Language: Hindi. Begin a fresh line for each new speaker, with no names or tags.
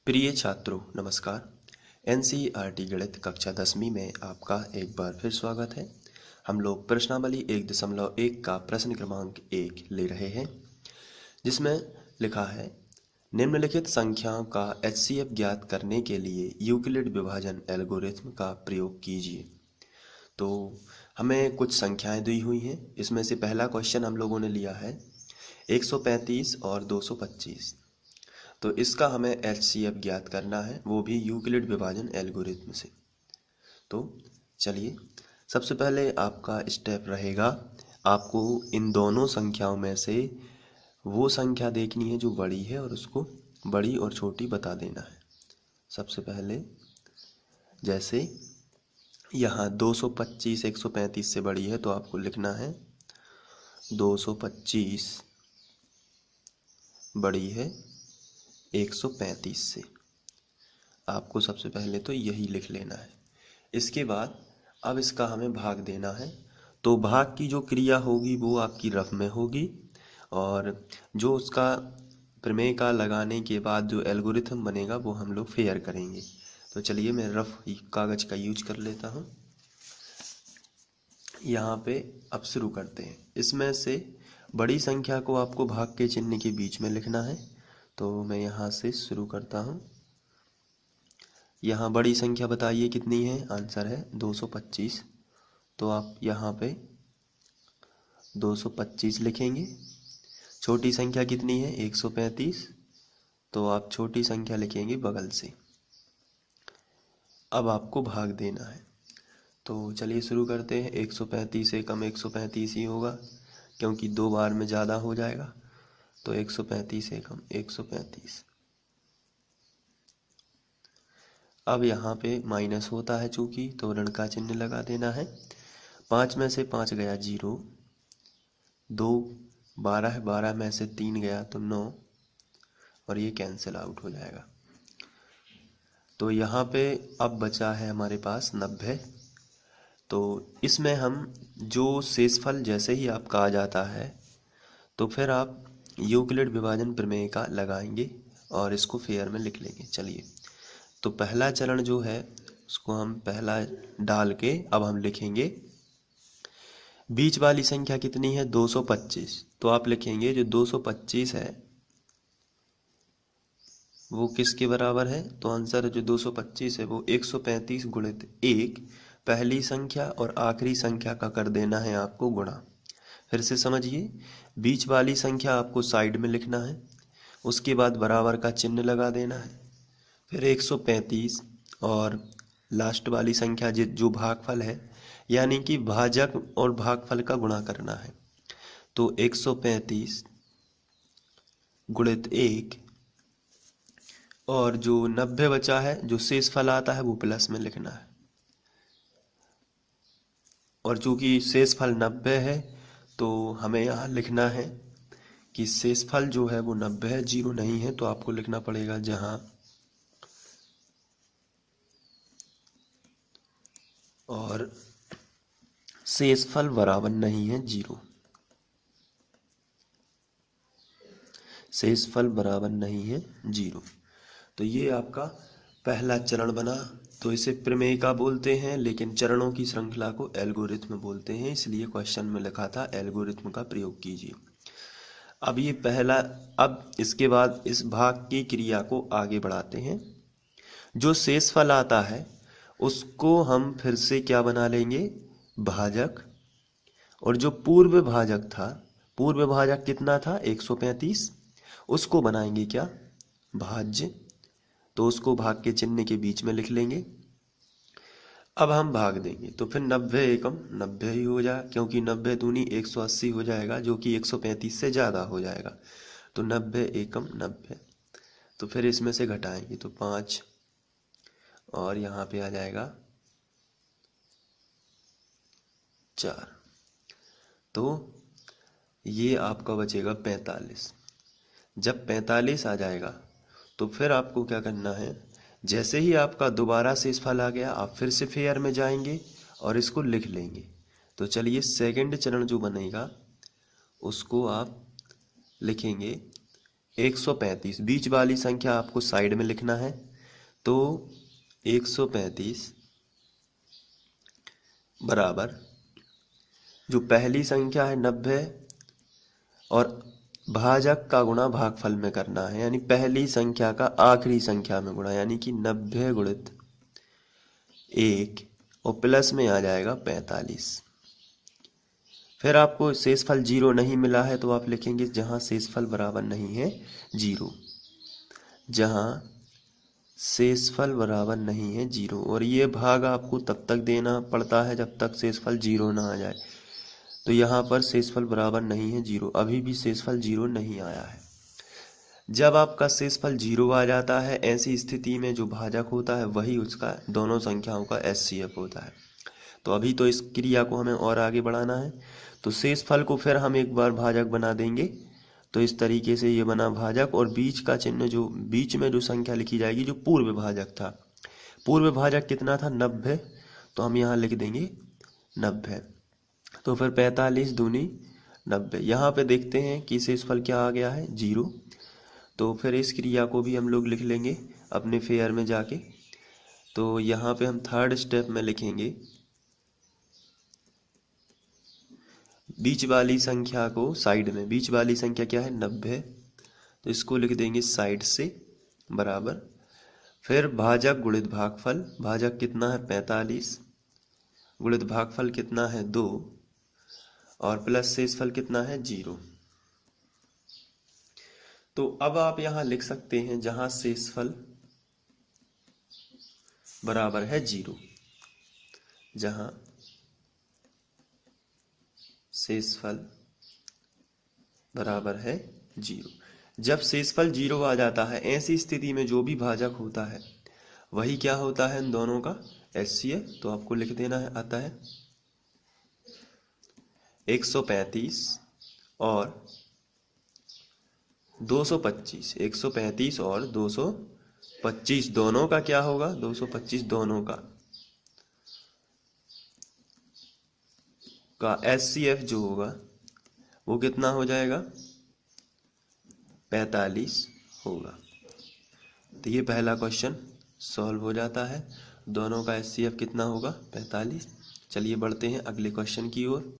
प्रिय छात्रों नमस्कार। एनसीईआरटी गणित कक्षा 10वीं में आपका एक बार फिर स्वागत है। हम लोग प्रश्नावली 1.1 का प्रश्न क्रमांक 1 ले रहे हैं, जिसमें लिखा है निम्नलिखित संख्याओं का एचसीएफ ज्ञात करने के लिए यूक्लिड विभाजन एल्गोरिथ्म का प्रयोग कीजिए। तो हमें कुछ संख्याएं दी हुई हैं। इसमें से पहला क्वेश्चन हम लोगों ने लिया है 135 और 225। तो इसका हमें एचसीएफ ज्ञात करना है, वो भी यूक्लिड विभाजन एल्गोरिथ्म से। तो चलिए, सबसे पहले आपका स्टेप रहेगा, आपको इन दोनों संख्याओं में से वो संख्या देखनी है जो बड़ी है और उसको बड़ी और छोटी बता देना है। सबसे पहले जैसे यहाँ 225 135 से बड़ी है, तो आपको लिखना है 225 बड़ी है 135 से। आपको सबसे पहले तो यही लिख लेना है। इसके बाद अब इसका हमें भाग देना है। तो भाग की जो क्रिया होगी वो आपकी रफ में होगी, और जो उसका प्रमेय का लगाने के बाद जो एल्गोरिथम बनेगा वो हम लोग फेयर करेंगे। तो चलिए, मैं रफ कागज का यूज कर लेता हूँ। यहाँ पे अब शुरू करते हैं। इसमें से बड़ी संख्या को आपको भाग के चिन्ह के बीच में लिखना है। तो मैं यहाँ से शुरू करता हूँ। यहाँ बड़ी संख्या बताइए कितनी है? आंसर है 225। तो आप यहाँ पे 225 लिखेंगे। छोटी संख्या कितनी है? 135। तो आप छोटी संख्या लिखेंगे बगल से। अब आपको भाग देना है। तो चलिए शुरू करते हैं। 135 से कम 135 ही होगा, क्योंकि 2 बार में ज़्यादा हो जाएगा। तो 135 से कम 135। अब यहाँ पे माइनस होता है चूंकि, तो ऋण का चिन्ह लगा देना है। 5 में से 5 गया 0, 2 12, 12 में से 3 गया तो 9, और ये कैंसिल आउट हो जाएगा। तो यहाँ पे अब बचा है हमारे पास 90। तो इसमें हम जो शेषफल जैसे ही आपका आ जाता है, तो फिर आप यूक्लिड विभाजन प्रमेय का लगाएंगे और इसको फेयर में लिख लेंगे। चलिए, तो पहला चरण जो है उसको हम पहला डाल के अब हम लिखेंगे। बीच वाली संख्या कितनी है? 225। तो आप लिखेंगे जो 225 है वो किसके बराबर है? तो आंसर जो 225 है वो 135 गुणित 1, पहली संख्या और आखिरी संख्या का कर देना है आपको गुणा। फिर से समझिए, बीच वाली संख्या आपको साइड में लिखना है, उसके बाद बराबर का चिन्ह लगा देना है, फिर 135 और लास्ट वाली संख्या जो भागफल है, यानी कि भाजक और भागफल का गुणा करना है। तो 135 गुणित 1, और जो 90 बचा है जो शेषफल आता है वो प्लस में लिखना है। और चूंकि शेषफल 90 है, तो हमें यहाँ लिखना है कि शेषफल जो है वो 90 है, 0 नहीं है। तो आपको लिखना पड़ेगा जहाँ और शेषफल बराबर नहीं है 0। शेषफल बराबर नहीं है 0। तो ये आपका पहला चरण बना। तो इसे प्रमेयिका बोलते हैं, लेकिन चरणों की श्रृंखला को एल्गोरिथ्म बोलते हैं, इसलिए क्वेश्चन में लिखा था एल्गोरिथ्म का प्रयोग कीजिए। अब ये पहला, अब इसके बाद इस भाग की क्रिया को आगे बढ़ाते हैं। जो शेषफल आता है उसको हम फिर से क्या बना लेंगे? भाजक। और जो पूर्व भाजक था, पूर्व भाजक कितना था? 135, उसको बनाएंगे क्या? भाज्य। तो उसको भाग के चिन्ह के बीच में लिख लेंगे। अब हम भाग देंगे, तो फिर 90 एकम 90 ही हो जाए, क्योंकि 90 दूनी 180 हो जाएगा, जो कि 135 से ज़्यादा हो जाएगा। तो 90 एकम 90। तो फिर इसमें से घटाएंगे तो 5, और यहाँ पे आ जाएगा 4। तो ये आपका बचेगा 45। जब 45 आ जाएगा तो फिर आपको क्या करना है? जैसे ही आपका दोबारा शेषफल आ गया, आप फिर से फेयर में जाएंगे और इसको लिख लेंगे। तो चलिए, सेकंड चरण जो बनेगा उसको आप लिखेंगे 135, बीच वाली संख्या आपको साइड में लिखना है। तो 135 बराबर जो पहली संख्या है 90 और भाजक का गुणा भागफल में करना है, यानी पहली संख्या का आखिरी संख्या में गुणा, यानी कि 90 गुणित 1 और प्लस में आ जाएगा 45। फिर आपको शेषफल 0 नहीं मिला है तो आप लिखेंगे जहां शेषफल बराबर नहीं है 0, जहां शेषफल बराबर नहीं है 0। और ये भाग आपको तब तक देना पड़ता है जब तक शेषफल 0 ना आ जाए। तो यहाँ पर शेषफल बराबर नहीं है 0, अभी भी शेषफल 0 नहीं आया है। जब आपका शेषफल 0 आ जाता है, ऐसी स्थिति में जो भाजक होता है वही उसका दोनों संख्याओं का एचसीएफ होता है। तो अभी तो इस क्रिया को हमें और आगे बढ़ाना है। तो शेषफल को फिर हम एक बार भाजक बना देंगे। तो इस तरीके से ये बना भाजक, और बीच का चिन्ह जो बीच में जो संख्या लिखी जाएगी जो पूर्व भाजक था। पूर्व भाजक कितना था 90, तो हम यहाँ लिख देंगे 90। तो फिर 45 दूनी 90। यहाँ पे देखते हैं कि शेषफल क्या आ गया है 0। तो फिर इस क्रिया को भी हम लोग लिख लेंगे अपने फेयर में जाके। तो यहाँ पे हम थर्ड स्टेप में लिखेंगे बीच वाली संख्या को साइड में, बीच वाली संख्या क्या है 90, तो इसको लिख देंगे साइड से बराबर। फिर भाजक गुणित भागफल, भाजक कितना है 45 गुणित भागफल कितना है 2 और प्लस शेषफल कितना है 0। तो अब आप यहां लिख सकते हैं जहां शेषफल बराबर है 0, जहां शेषफल बराबर है 0। जब शेषफल 0 आ जाता है, ऐसी स्थिति में जो भी भाजक होता है वही क्या होता है इन दोनों का एचसीएफ। तो आपको लिख देना है अतः 135 और 225, 135 और 225 दोनों का क्या होगा 225 दोनों का एचसीएफ जो होगा वो कितना हो जाएगा 45 होगा। तो ये पहला क्वेश्चन सॉल्व हो जाता है। दोनों का एचसीएफ कितना होगा 45। चलिए बढ़ते हैं अगले क्वेश्चन की ओर।